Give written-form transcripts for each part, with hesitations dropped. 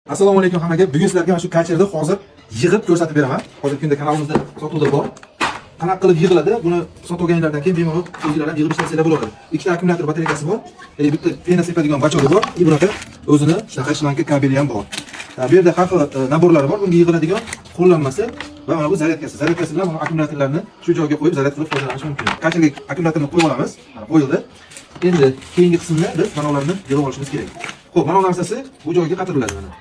Assalomu alaykum hammaga. Bugun sizlarga mana shu kalcherni hozir yig'ib ko'rsatib beraman. Hozirgi kunda kanalimizda sotuvda bor. Qanaqa qilib yig'iladi? Buni sotib olganlardan keyin bemalol o'zingizlar ham yig'ib ishlasanglar bo'ladi. Ikkita akkumulyator batareykasi bor. Bitta pena sepadigan bachog'i bor. Bunaqa o'zini shunaqa shlanka kabeli ham bor. Bu yerda har xil naborlari bor. Bunga yig'iladigan qo'llanmasi va mana bu zaryadkasi. Zaryadkasi bilan mana akkumulyatorlarni shu joyga qo'yib zaryad qilib foydalanish mumkin. Kalcherga akkumulyatorni qo'yib olamiz. Mana qo'yildi. Endi keyingi qismda biz mana ularni yig'ib olishimiz kerak. Xo'p, mana bu narsasi bu joyga qatiriladi mana.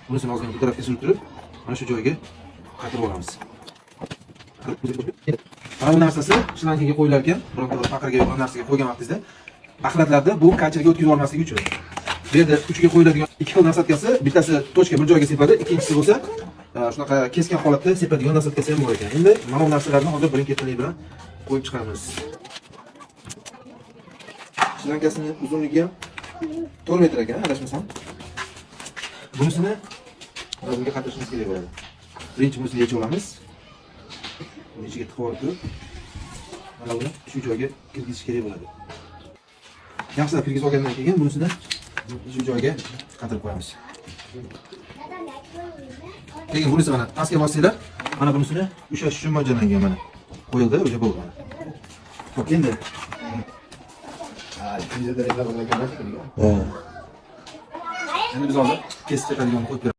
Bunisini ozgina bu tarafga surib turib, mana shu joyga qatirib olamiz. Mana bu narsasi shlankaga qo'yilar ekan, bironta faqirga yo'q narsaga qo'ygan vaqtingizda axlatlarda bu kalcherga o'tkazib olmasligi uchun. Bu yerda uchiga qo'yiladigan ikki xil narsatgasi, bittasi tochka bir joyga sepadi, ikkinchisi bo'lsa shunaqa keskin holatda sepadigan narsatgasi ham bor ekan. Endi mana bu narsalarni hozir birin-ketinlik bilan qo'yib chiqamiz. Shlankasining uzunligi ham 4 metr ekan, adashmasam. Bunisini bunga qatirishimiz kerak bo'ladi. Birinchi bunisini yechib olamiz. Buni ichiga tiqib olib, mana buni shu joyga kirgizish kerak bo'ladi. Yaxshilab kirgizib olgandan keyin bunisini shu joyga qatirib qo'yamiz. Keyin bunisi mana pastga bossanglar, mana bunisini ushlash uchun mo'ljallangan mana. Qo'yildi, o'sha bo'ldi mana. Xo'p, endi endi biz hozir kesib chiqadigan qo'yib